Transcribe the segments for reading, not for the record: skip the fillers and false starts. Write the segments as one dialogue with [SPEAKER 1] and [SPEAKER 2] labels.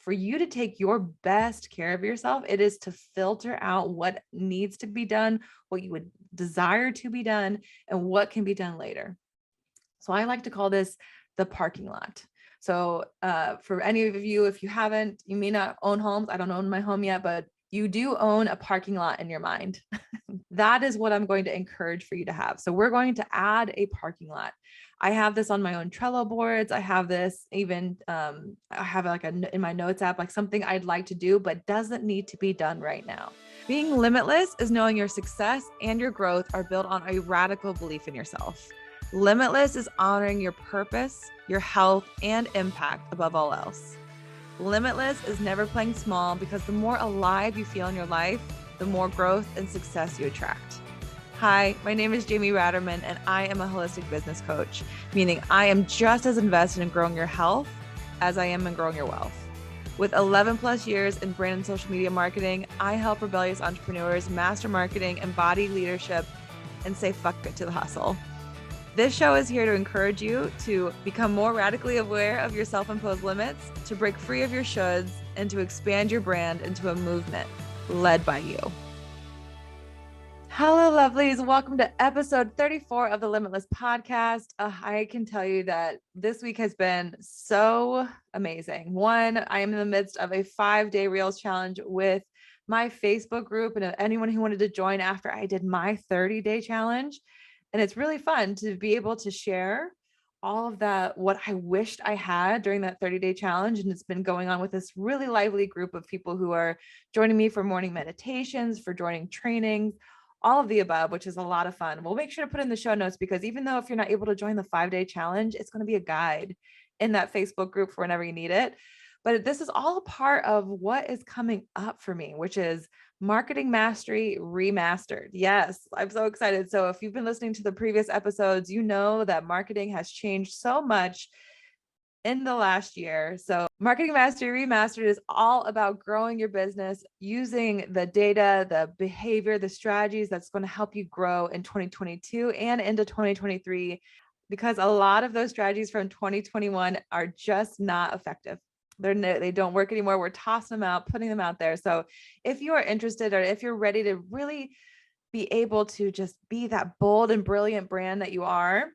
[SPEAKER 1] for you to take your best care of yourself, it is to filter out what needs to be done, what you would desire to be done, and what can be done later. So I like to call this the parking lot. So for any of you, if you haven't, you may not own homes. I don't own my home yet, but you do own a parking lot in your mind. That is what I'm going to encourage for you to have. So we're going to add a parking lot. I have this on my own Trello boards. I have this even, I have like in my notes app, like something I'd like to do, but doesn't need to be done right now. Being limitless is knowing your success and your growth are built on a radical belief in yourself. Limitless is honoring your purpose, your health, and impact above all else. Limitless is never playing small because the more alive you feel in your life, the more growth and success you attract. Hi, my name is Jamie Ratterman, and I am a holistic business coach, meaning I am just as invested in growing your health as I am in growing your wealth. With 11 plus years in brand and social media marketing, I help rebellious entrepreneurs master marketing, embody leadership, and say fuck it to the hustle. This show is here to encourage you to become more radically aware of your self-imposed limits, to break free of your shoulds, and to expand your brand into a movement led by you. Hello, lovelies. Welcome to episode 34 of the Limitless Podcast. I can tell you that this week has been so amazing. One, I am in the midst of a 5-day Reels challenge with my Facebook group and anyone who wanted to join after I did my 30-day challenge. And it's really fun to be able to share all of that, what I wished I had during that 30-day challenge. And it's been going on with this really lively group of people who are joining me for morning meditations, for joining trainings, all of the above, which is a lot of fun. We'll make sure to put in the show notes because even though if you're not able to join the 5-day challenge, it's going to be a guide in that Facebook group for whenever you need it. But this is all a part of what is coming up for me, which is Marketing Mastery Remastered. Yes, I'm so excited. So if you've been listening to the previous episodes, you know that marketing has changed so much in the last year. So Marketing Mastery Remastered is all about growing your business using the data, the behavior, the strategies that's going to help you grow in 2022 and into 2023, because a lot of those strategies from 2021 are just not effective. They don't work anymore. We're tossing them out, putting them out there. So if you are interested, or if you're ready to really be able to just be that bold and brilliant brand that you are,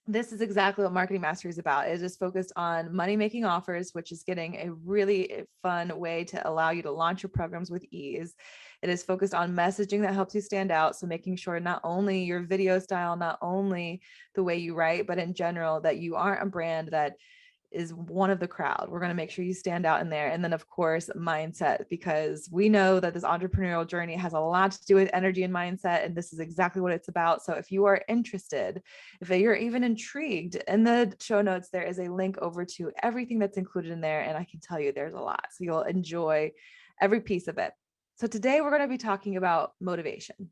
[SPEAKER 1] this is exactly what Marketing Mastery is about. It is focused on money-making offers, which is getting a really fun way to allow you to launch your programs with ease. It is focused on messaging that helps you stand out. So making sure not only your video style, not only the way you write, but in general, that you aren't a brand that is one of the crowd. We're going to make sure you stand out in there. And then of course, mindset, because we know that this entrepreneurial journey has a lot to do with energy and mindset. And this is exactly what it's about. So if you are interested, if you're even intrigued, in the show notes, there is a link over to everything that's included in there. And I can tell you there's a lot. So you'll enjoy every piece of it. So today we're going to be talking about motivation,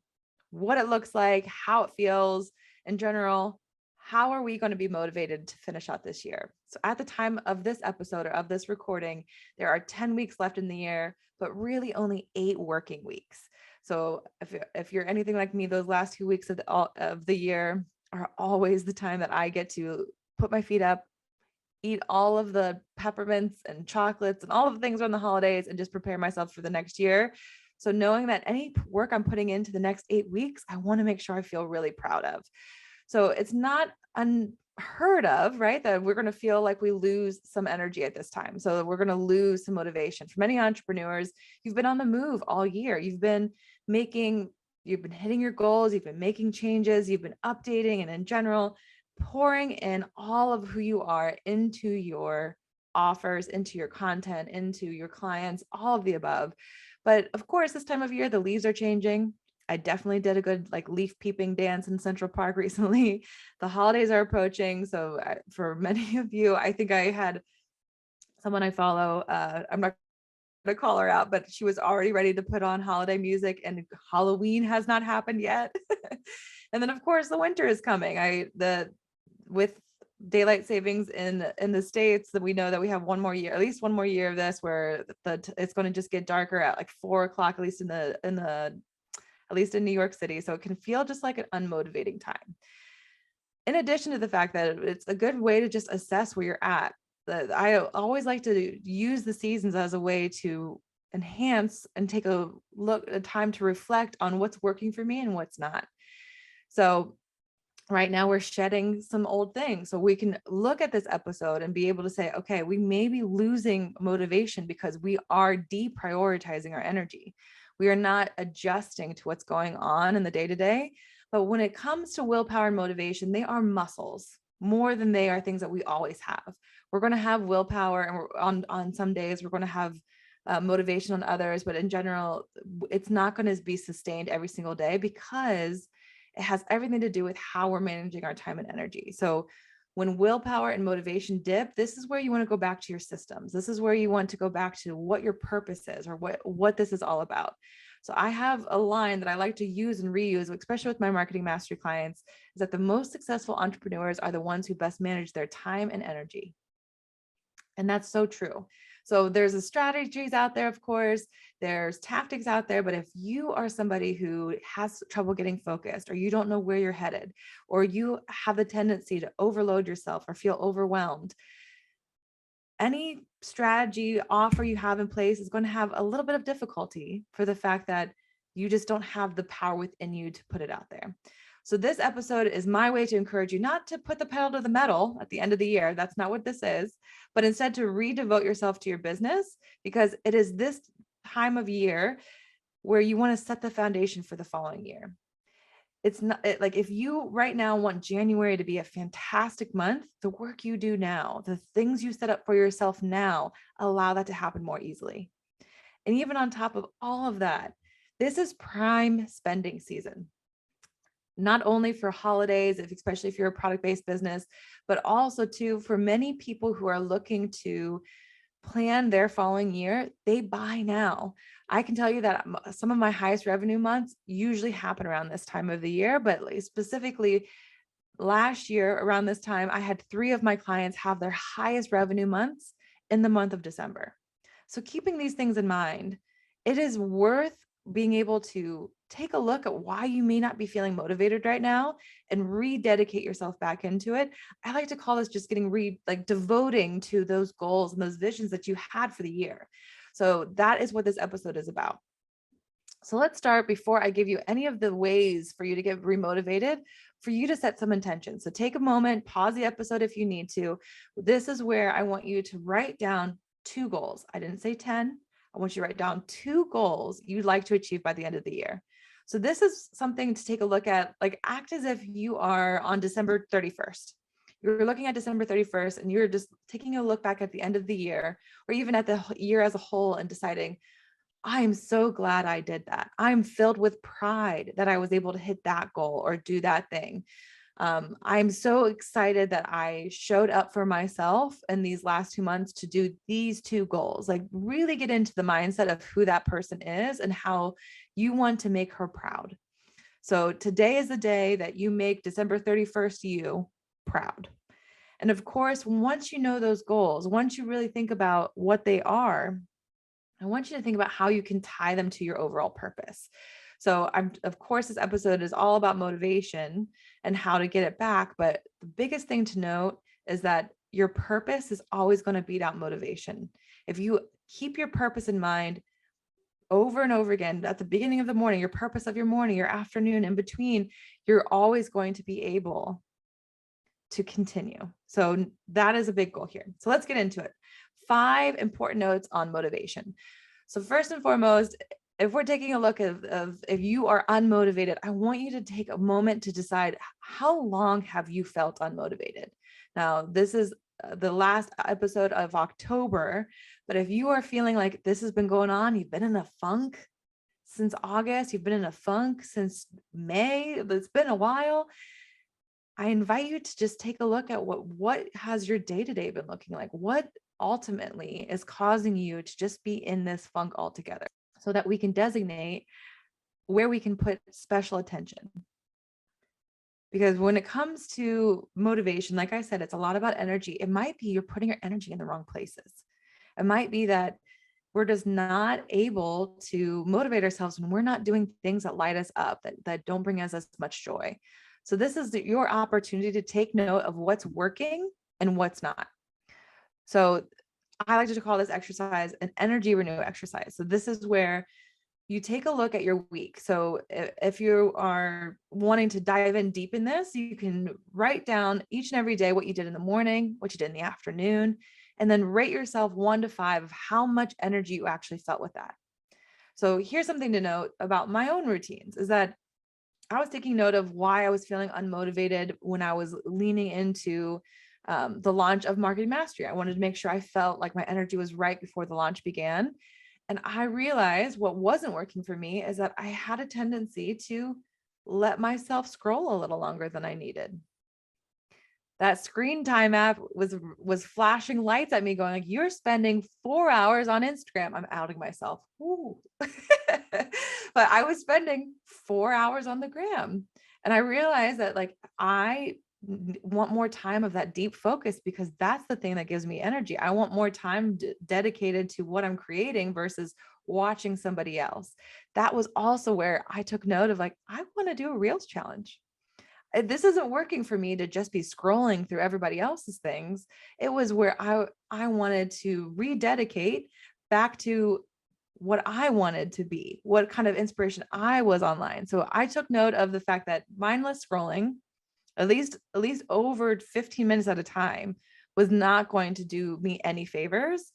[SPEAKER 1] what it looks like, how it feels in general. How are we going to be motivated to finish out this year? So at the time of this episode or of this recording, there are 10 weeks left in the year, but really only 8 working weeks. So if you're anything like me, those last 2 weeks of the year are always the time that I get to put my feet up, eat all of the peppermints and chocolates and all of the things around the holidays and just prepare myself for the next year. So knowing that any work I'm putting into the next 8 weeks, I want to make sure I feel really proud of. So it's not unheard of, right, that we're going to feel like we lose some energy at this time. So we're going to lose some motivation. For many entrepreneurs, you've been on the move all year. You've been hitting your goals. You've been making changes. You've been updating, and in general, pouring in all of who you are into your offers, into your content, into your clients, all of the above. But of course, this time of year, the leaves are changing. I definitely did a good leaf peeping dance in Central Park recently. The holidays are approaching. So for many of you, I think I had someone I follow, I'm not going to call her out, but she was already ready to put on holiday music, and Halloween has not happened yet. And then of course the winter is coming. With daylight savings in the States, that we know that we have one more year, at least one more year of this, where it's going to just get darker at like 4:00, at least at least in New York City. So it can feel just like an unmotivating time. In addition to the fact that it's a good way to just assess where you're at. I always like to use the seasons as a way to enhance and take a time to reflect on what's working for me and what's not. So right now we're shedding some old things. So we can look at this episode and be able to say, okay, we may be losing motivation because we are deprioritizing our energy. We are not adjusting to what's going on in the day to day. But when it comes to willpower and motivation, they are muscles more than they are things that we always have. We're going to have willpower, and we're on some days we're going to have motivation on others, but in general, it's not going to be sustained every single day because it has everything to do with how we're managing our time and energy. So when willpower and motivation dip, this is where you want to go back to your systems. This is where you want to go back to what your purpose is, or what this is all about. So I have a line that I like to use and reuse, especially with my marketing mastery clients, is that the most successful entrepreneurs are the ones who best manage their time and energy. And that's so true. So there's strategies out there, of course, there's tactics out there, but if you are somebody who has trouble getting focused, or you don't know where you're headed, or you have the tendency to overload yourself or feel overwhelmed, any strategy offer you have in place is going to have a little bit of difficulty for the fact that you just don't have the power within you to put it out there. So this episode is my way to encourage you not to put the pedal to the metal at the end of the year. That's not what this is, but instead to redevote yourself to your business, because it is this time of year where you want to set the foundation for the following year. It's not like if you right now want January to be a fantastic month, the work you do now, the things you set up for yourself now, allow that to happen more easily. And even on top of all of that, this is prime spending season. Not only for holidays, especially if you're a product-based business, but also too for many people who are looking to plan their following year, they buy now. I can tell you that some of my highest revenue months usually happen around this time of the year, but specifically last year around this time, I had 3 of my clients have their highest revenue months in the month of December. So keeping these things in mind, it is worth being able to take a look at why you may not be feeling motivated right now and rededicate yourself back into it. I like to call this just getting devoting to those goals and those visions that you had for the year. So that is what this episode is about. So let's start, before I give you any of the ways for you to get remotivated, for you to set some intention. So take a moment, pause the episode if you need to. This is where I want you to write down 2 goals. I didn't say 10. I want you to write down 2 goals you'd like to achieve by the end of the year. So this is something to take a look at, like act as if you are on December 31st. You're looking at December 31st and you're just taking a look back at the end of the year, or even at the year as a whole, and deciding, I'm so glad I did that. I'm filled with pride that I was able to hit that goal or do that thing. I'm so excited that I showed up for myself in these last 2 months to do these 2 goals. Like really get into the mindset of who that person is and how you want to make her proud. So today is the day that you make December 31st you proud. And of course, once you know those goals, once you really think about what they are, I want you to think about how you can tie them to your overall purpose. So of course, this episode is all about motivation and how to get it back. But the biggest thing to note is that your purpose is always going to beat out motivation. If you keep your purpose in mind over and over again at the beginning of the morning, your purpose of your morning, your afternoon, in between, you're always going to be able to continue. So that is a big goal here. So let's get into it. 5 important notes on motivation. So first and foremost, if we're taking a look of if you are unmotivated, I want you to take a moment to decide, how long have you felt unmotivated? Now, this is the last episode of October, but if you are feeling like this has been going on, you've been in a funk since August, you've been in a funk since May, it's been a while, I invite you to just take a look at what has your day-to-day been looking like? What ultimately is causing you to just be in this funk altogether, so that we can designate where we can put special attention. Because when it comes to motivation, like I said, it's a lot about energy. It might be you're putting your energy in the wrong places. It might be that we're just not able to motivate ourselves when we're not doing things that light us up, that don't bring us as much joy. So this is your opportunity to take note of what's working and what's not. So I like to call this exercise an energy renew exercise. So this is where you take a look at your week. So if you are wanting to dive in deep in this, you can write down each and every day what you did in the morning, what you did in the afternoon, and then rate yourself 1 to 5 of how much energy you actually felt with that. So here's something to note about my own routines is that I was taking note of why I was feeling unmotivated when I was leaning into the launch of Marketing Mastery. I wanted to make sure I felt like my energy was right before the launch began. And I realized what wasn't working for me is that I had a tendency to let myself scroll a little longer than I needed. That screen time app was flashing lights at me going like, you're spending 4 hours on Instagram. I'm outing myself. Ooh. But I was spending 4 hours on the gram. And I realized that like, I want more time of that deep focus because that's the thing that gives me energy. I want more time dedicated to what I'm creating versus watching somebody else. That was also where I took note of like, I want to do a Reels challenge. This isn't working for me to just be scrolling through everybody else's things. It was where I wanted to rededicate back to what I wanted to be, what kind of inspiration I was online. So I took note of the fact that mindless scrolling, at least over 15 minutes at a time, was not going to do me any favors.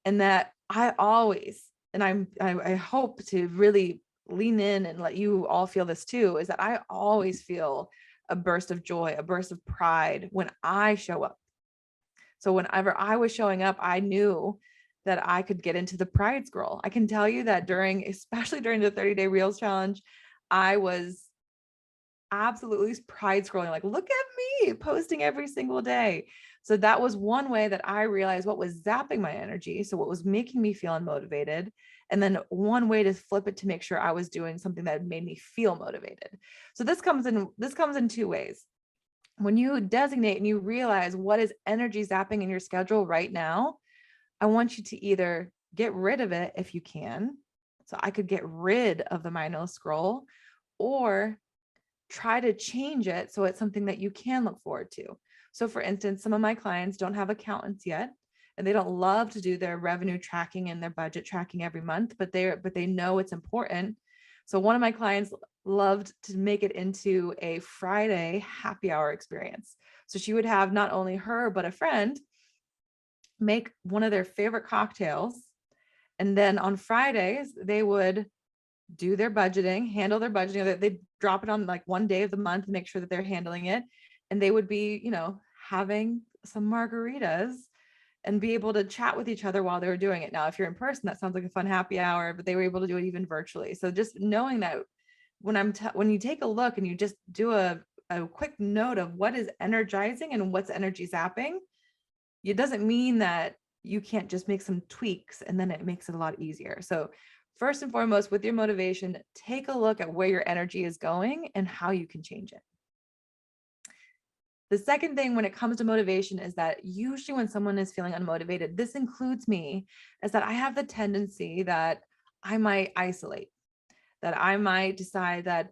[SPEAKER 1] And that I always, and I hope to really lean in and let you all feel this too, is that I always feel a burst of joy, a burst of pride when I show up. So whenever I was showing up, I knew that I could get into the pride scroll. I can tell you that especially during the 30-day Reels challenge, I was absolutely pride scrolling, like, look at me posting every single day. So that was one way that I realized what was zapping my energy. So what was making me feel unmotivated. And then one way to flip it to make sure I was doing something that made me feel motivated. So this comes in 2 ways. When you designate and you realize what is energy zapping in your schedule right now, I want you to either get rid of it if you can. So I could get rid of the mindless scroll, or try to change it so it's something that you can look forward to. So for instance, some of my clients don't have accountants yet, and they don't love to do their revenue tracking and their budget tracking every month, but they know it's important. So one of my clients loved to make it into a Friday happy hour experience. So she would have not only her, but a friend make one of their favorite cocktails. And then on Fridays, they would do their budgeting, handle their budgeting. They drop it on like one day of the month, make sure that they're handling it. And they would be, having some margaritas and be able to chat with each other while they were doing it. Now, if you're in person, that sounds like a fun happy hour, but they were able to do it even virtually. So just knowing that when you take a look and you just do a quick note of what is energizing and what's energy zapping, it doesn't mean that you can't just make some tweaks and then it makes it a lot easier. So first and foremost, with your motivation, take a look at where your energy is going and how you can change it. The second thing when it comes to motivation is that usually when someone is feeling unmotivated, this includes me, is that I have the tendency that I might isolate, that I might decide that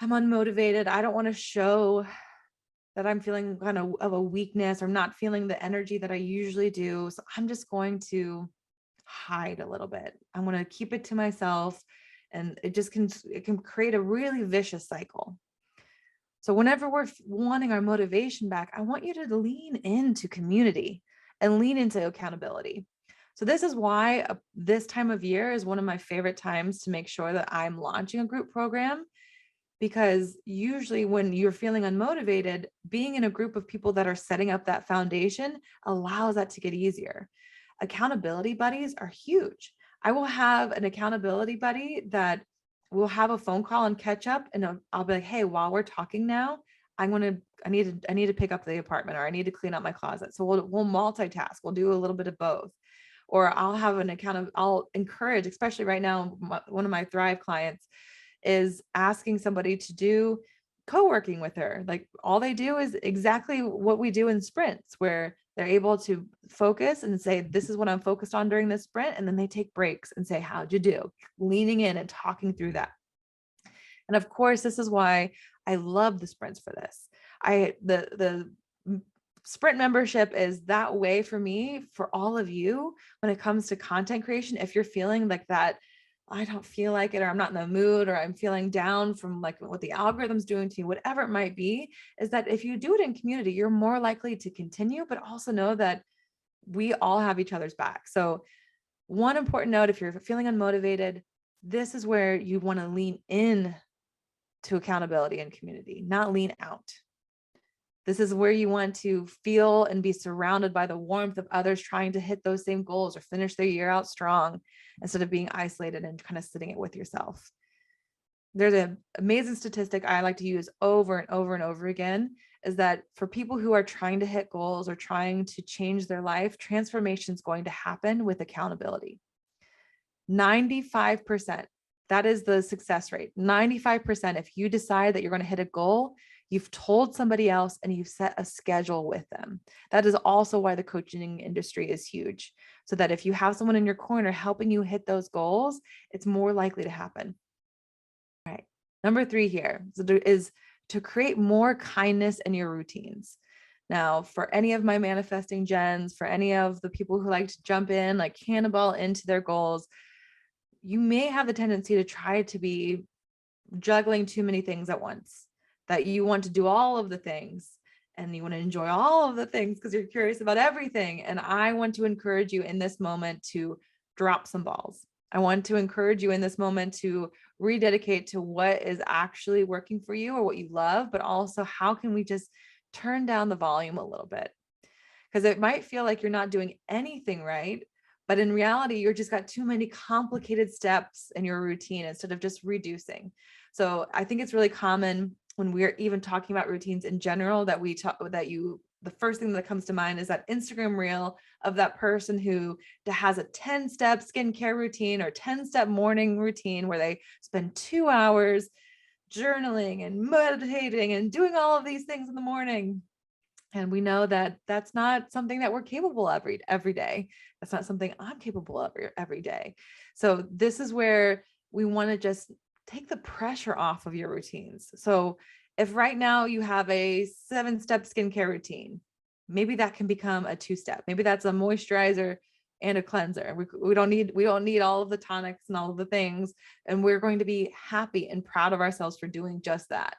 [SPEAKER 1] I'm unmotivated. I don't want to show that I'm feeling kind of a weakness, or I'm not feeling the energy that I usually do. So I'm just going to hide a little bit. I'm going to keep it to myself, and it can create a really vicious cycle. So whenever we're wanting our motivation back, I want you to lean into community and lean into accountability. So this is why this time of year is one of my favorite times to make sure that I'm launching a group program, because usually when you're feeling unmotivated, being in a group of people that are setting up that foundation allows that to get easier. Accountability buddies are huge. I will have an accountability buddy that we'll have a phone call and catch up, and I'll be like, hey, while we're talking now, I need to pick up the apartment, or I need to clean up my closet. So we'll multitask. We'll do a little bit of both. Or I'll encourage, especially right now, one of my Thrive clients is asking somebody to do co-working with her. Like all they do is exactly what we do in sprints, where they're able to focus and say, this is what I'm focused on during this sprint. And then they take breaks and say, how'd you do? Leaning in and talking through that. And of course, this is why I love the sprints for this. The Sprint membership is that way for me, for all of you, when it comes to content creation. If you're feeling like that, I don't feel like it, or I'm not in the mood, or I'm feeling down from like what the algorithm's doing to you, whatever it might be, is that if you do it in community, you're more likely to continue, but also know that we all have each other's back. So one important note, if you're feeling unmotivated, this is where you want to lean in to accountability and community, not lean out. This is where you want to feel and be surrounded by the warmth of others trying to hit those same goals or finish their year out strong, instead of being isolated and kind of sitting it with yourself. There's an amazing statistic I like to use over and over and over again, is that for people who are trying to hit goals or trying to change their life, transformation is going to happen with accountability. 95%. That is the success rate. 95%. If you decide that you're going to hit a goal, you've told somebody else and you've set a schedule with them. That is also why the coaching industry is huge. So that if you have someone in your corner helping you hit those goals, it's more likely to happen. All right. Number 3 here is to create more kindness in your routines. Now, for any of my manifesting gens, for any of the people who like to jump in, like cannonball into their goals, you may have the tendency to try to be juggling too many things at once, that you want to do all of the things and you want to enjoy all of the things because you're curious about everything. And I want to encourage you in this moment to drop some balls. I want to encourage you in this moment to rededicate to what is actually working for you or what you love, but also how can we just turn down the volume a little bit? Because it might feel like you're not doing anything right, but in reality, you're just got too many complicated steps in your routine instead of just reducing. So I think it's really common when we're even talking about routines in general that the first thing that comes to mind is that Instagram reel of that person who has a 10-step skincare routine or 10-step morning routine where they spend 2 hours journaling and meditating and doing all of these things in the morning. And we know that that's not something that we're capable of every day. That's not something I'm capable of every day. So this is where we want to just take the pressure off of your routines. So if right now you have a 7-step skincare routine, maybe that can become a 2-step. Maybe that's a moisturizer and a cleanser. We don't need all of the tonics and all of the things. And we're going to be happy and proud of ourselves for doing just that.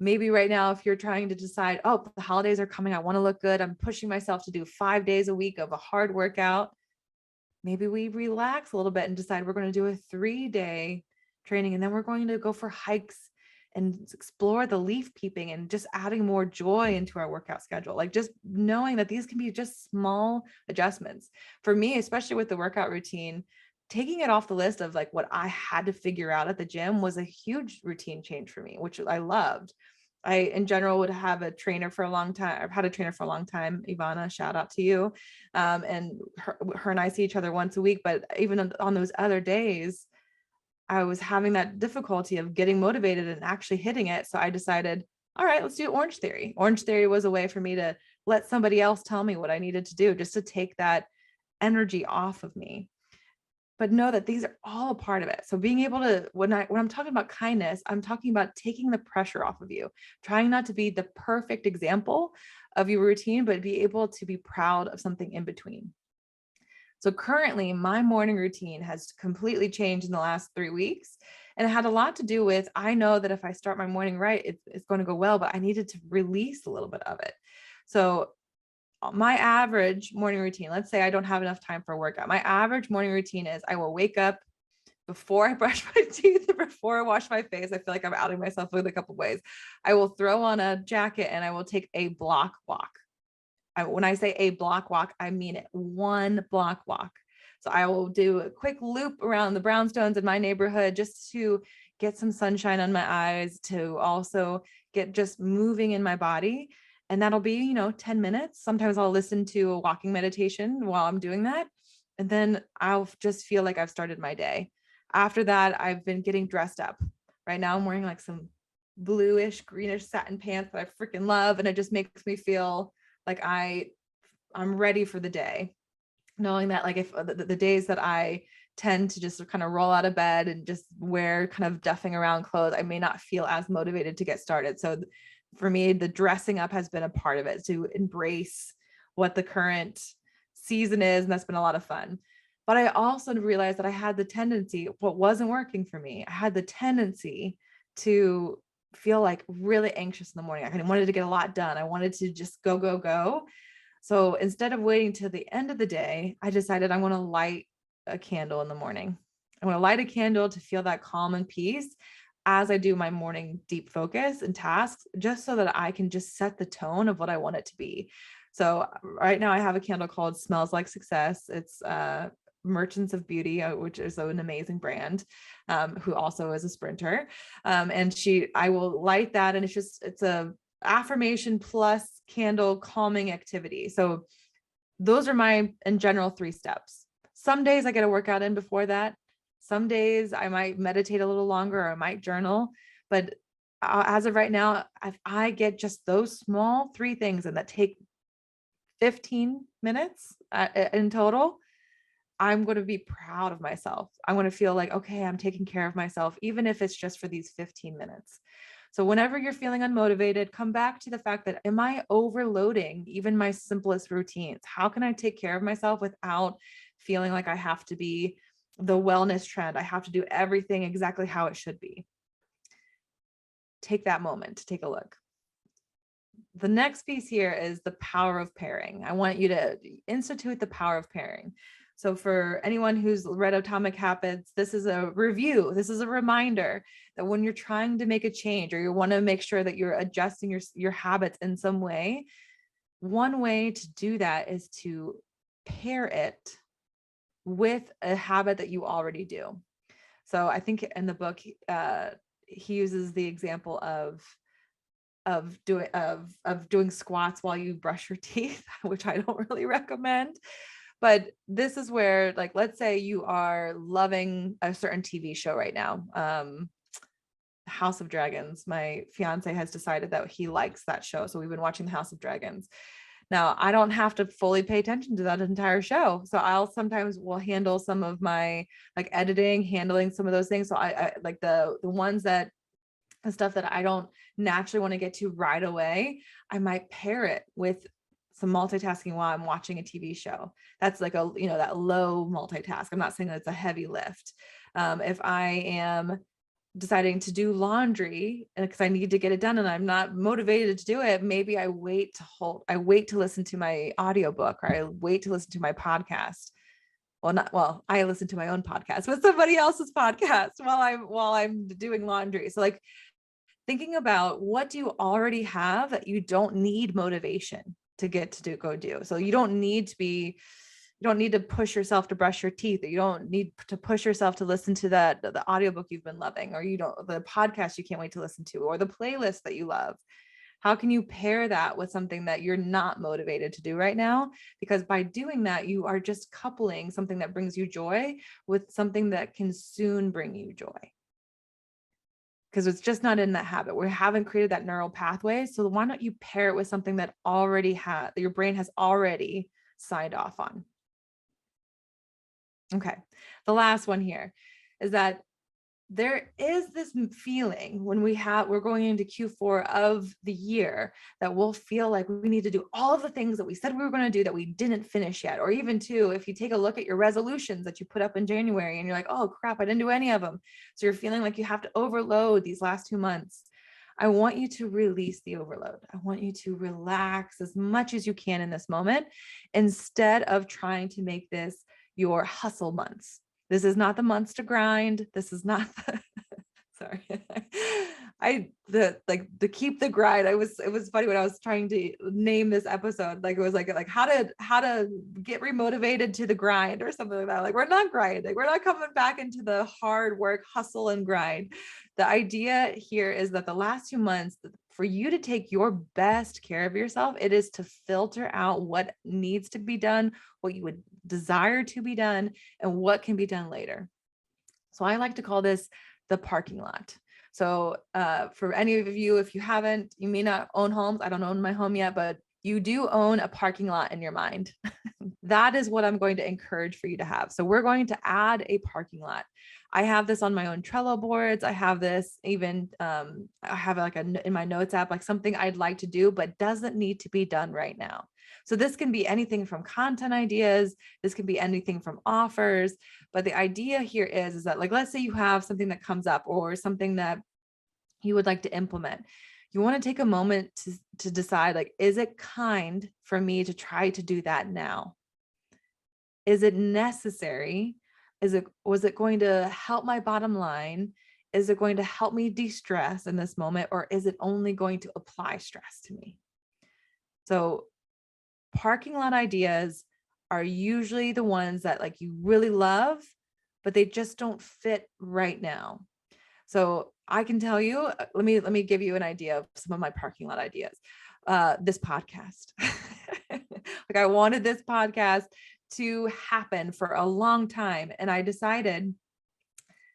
[SPEAKER 1] Maybe right now, if you're trying to decide, oh, the holidays are coming, I want to look good, I'm pushing myself to do 5 days a week of a hard workout. Maybe we relax a little bit and decide we're going to do a 3-day training, and then we're going to go for hikes and explore the leaf peeping and just adding more joy into our workout schedule. Like just knowing that these can be just small adjustments. For me, especially with the workout routine, taking it off the list of like what I had to figure out at the gym was a huge routine change for me, which I loved. I, in general, would have a trainer for a long time. I've had a trainer for a long time, Ivana, shout out to you. And her and I see each other once a week, but even on those other days, I was having that difficulty of getting motivated and actually hitting it. So I decided, all right, let's do Orange Theory. Orange Theory was a way for me to let somebody else tell me what I needed to do, just to take that energy off of me. But know that these are all a part of it. So being able to, when I'm talking about kindness, I'm talking about taking the pressure off of you, trying not to be the perfect example of your routine, but be able to be proud of something in between. So currently my morning routine has completely changed in the last 3 weeks. And it had a lot to do with, I know that if I start my morning right, it's going to go well, but I needed to release a little bit of it. So my average morning routine, let's say I don't have enough time for a workout. My average morning routine is I will wake up before I brush my teeth, before I wash my face. I feel like I'm outing myself with a couple of ways. I will throw on a jacket and I will take a block walk. When I say a block walk, I mean it, 1 block walk. So I will do a quick loop around the brownstones in my neighborhood just to get some sunshine on my eyes, to also get just moving in my body. And that'll be, 10 minutes. Sometimes I'll listen to a walking meditation while I'm doing that. And then I'll just feel like I've started my day. After that, I've been getting dressed up. Right now I'm wearing like some bluish, greenish satin pants that I freaking love. And it just makes me feel like I'm ready for the day. Knowing that like if the days that I tend to just kind of roll out of bed and just wear kind of duffing around clothes, I may not feel as motivated to get started. So for me, the dressing up has been a part of it, to embrace what the current season is. And that's been a lot of fun. But I also realized that I had the tendency, what wasn't working for me, I had the tendency to feel like really anxious in the morning. I wanted to get a lot done. I wanted to just go, go, go. So instead of waiting till the end of the day, I decided I want to light a candle in the morning. I want to light a candle to feel that calm and peace as I do my morning deep focus and tasks, just so that I can just set the tone of what I want it to be. So right now I have a candle called Smells Like Success. It's Merchants of Beauty, which is an amazing brand, who also is a sprinter. And I will light that. And it's a affirmation plus candle calming activity. So those are my, in general, 3 steps. Some days I get a workout in before that. Some days I might meditate a little longer, or I might journal. But as of right now, if I get just those small 3 things and that take 15 minutes in total, I'm going to be proud of myself. I want to feel like, okay, I'm taking care of myself, even if it's just for these 15 minutes. So whenever you're feeling unmotivated, come back to the fact that, am I overloading even my simplest routines? How can I take care of myself without feeling like I have to be the wellness trend? I have to do everything exactly how it should be. Take that moment to take a look. The next piece here is the power of pairing. I want you to institute the power of pairing. So for anyone who's read Atomic Habits, this is a review. This is a reminder that when you're trying to make a change, or you want to make sure that you're adjusting your habits in some way, one way to do that is to pair it with a habit that you already do. So I think in the book, he uses the example of doing squats while you brush your teeth, which I don't really recommend. But this is where, like, let's say you are loving a certain TV show right now, House of Dragons. My fiance has decided that he likes that show, so we've been watching the House of Dragons. Now, I don't have to fully pay attention to that entire show, so I'll sometimes will handle some of my like editing, handling some of those things. So I like the ones that the stuff that I don't naturally want to get to right away, I might pair it with some multitasking while I'm watching a TV show. That's like that low multitask. I'm not saying that it's a heavy lift. If I am deciding to do laundry because I need to get it done and I'm not motivated to do it, maybe I wait to listen to my audiobook, or I wait to listen to my podcast. I listen to my own podcast, but somebody else's podcast while I'm doing laundry. So like thinking about, what do you already have that you don't need motivation to go do? So you don't need to push yourself to brush your teeth. You don't need to push yourself to listen to the audiobook you've been loving, or the podcast you can't wait to listen to, or the playlist that you love. How can you pair that with something that you're not motivated to do right now? Because by doing that, you are just coupling something that brings you joy with something that can soon bring you joy. Because it's just not in that habit. We haven't created that neural pathway. So why don't you pair it with something that your brain has already signed off on? Okay. The last one here is that there is this feeling when we're going into Q4 of the year that we'll feel like we need to do all of the things that we said we were going to do that we didn't finish yet. Or even too, if you take a look at your resolutions that you put up in January and you're like, oh crap, I didn't do any of them. So you're feeling like you have to overload these last 2 months. I want you to release the overload. I want you to relax as much as you can in this moment, instead of trying to make this your hustle months. This is not the months to grind. This is not sorry. The keep the grind. It was funny when I was trying to name this episode. Like it was like how to get remotivated to the grind or something like that. Like we're not grinding. We're not coming back into the hard work, hustle and grind. The idea here is that the last 2 months, for you to take your best care of yourself, it is to filter out what needs to be done, what you would desire to be done, and what can be done later. So I like to call this the parking lot. So for any of you, if you may not own homes, I don't own my home yet, but you do own a parking lot in your mind. That is what I'm going to encourage for you to have. So we're going to add a parking lot. I have this on my own Trello boards. I have this even, I have like in my notes app, like something I'd like to do, but doesn't need to be done right now. So this can be anything from content ideas. This can be anything from offers. But the idea here is that, like, let's say you have something that comes up or something that you would like to implement. You want to take a moment to decide, like, is it kind for me to try to do that now? Is it necessary? Was it going to help my bottom line? Is it going to help me de-stress in this moment? Or is it only going to apply stress to me? So parking lot ideas are usually the ones that, like, you really love, but they just don't fit right now. So I can tell you, let me give you an idea of some of my parking lot ideas. This podcast, like, I wanted this podcast to happen for a long time. And I decided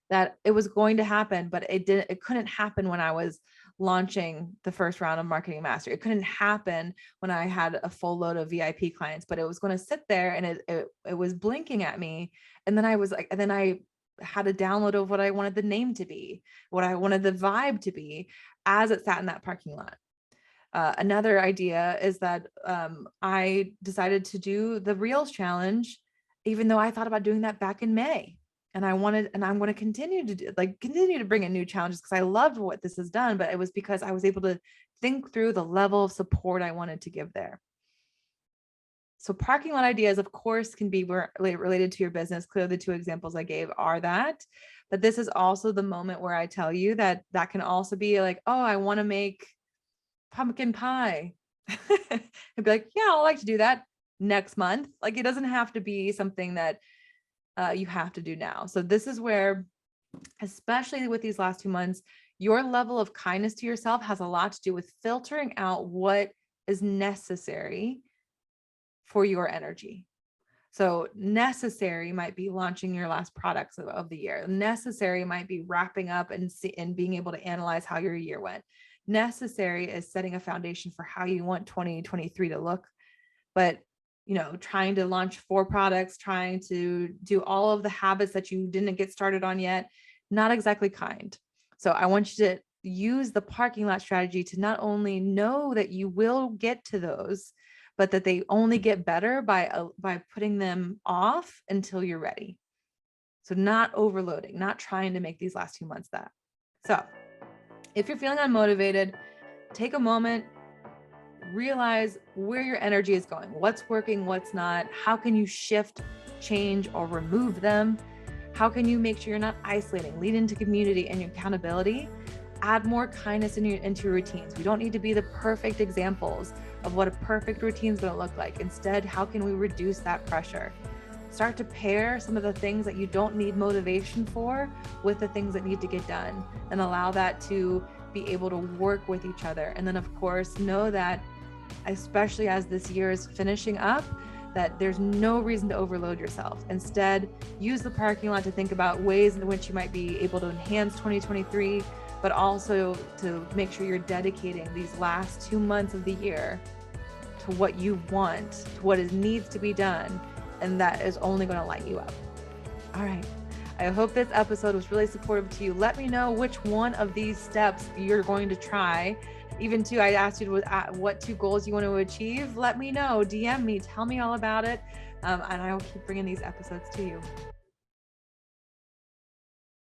[SPEAKER 1] that it was going to happen, but it couldn't happen when I was launching the first round of Marketing Mastery. It couldn't happen when I had a full load of VIP clients, but it was going to sit there and it was blinking at me. And then I had a download of what I wanted the name to be, what I wanted the vibe to be as it sat in that parking lot. Another idea is that I decided to do the Reels challenge, even though I thought about doing that back in May. And I'm going to continue to bring in new challenges because I loved what this has done, but it was because I was able to think through the level of support I wanted to give there. So parking lot ideas, of course, can be related to your business. Clearly, the two examples I gave are that, but this is also the moment where I tell you that can also be like, oh, I want to make pumpkin pie. I'd be like, yeah, I'd like to do that next month. Like, it doesn't have to be something that you have to do now. So this is where, especially with these last 2 months, your level of kindness to yourself has a lot to do with filtering out what is necessary for your energy. So necessary might be launching your last products of the year. Necessary might be wrapping up and being able to analyze how your year went. Necessary is setting a foundation for how you want 2023 to look. But trying to launch 4 products, trying to do all of the habits that you didn't get started on yet, not exactly kind. So I want you to use the parking lot strategy to not only know that you will get to those, but that they only get better by putting them off until you're ready. So not overloading, not trying to make these last 2 months that. So if you're feeling unmotivated, take a moment, realize where your energy is going, what's working, what's not. How can you shift, change, or remove them? How can you make sure you're not isolating? Lead into community and accountability. Add more kindness into your routines. We don't need to be the perfect examples of what a perfect routine is going to look like. Instead, how can we reduce that pressure? Start to pair some of the things that you don't need motivation for with the things that need to get done, and allow that to be able to work with each other. And then, of course, know that, especially as this year is finishing up, that there's no reason to overload yourself. Instead, use the parking lot to think about ways in which you might be able to enhance 2023, but also to make sure you're dedicating these last 2 months of the year to what you want, to what needs to be done, and that is only going to light you up. All right. I hope this episode was really supportive to you. Let me know which one of these steps you're going to try. Even too, I asked you what 2 goals you want to achieve. Let me know, DM me, tell me all about it. And I will keep bringing these episodes to you.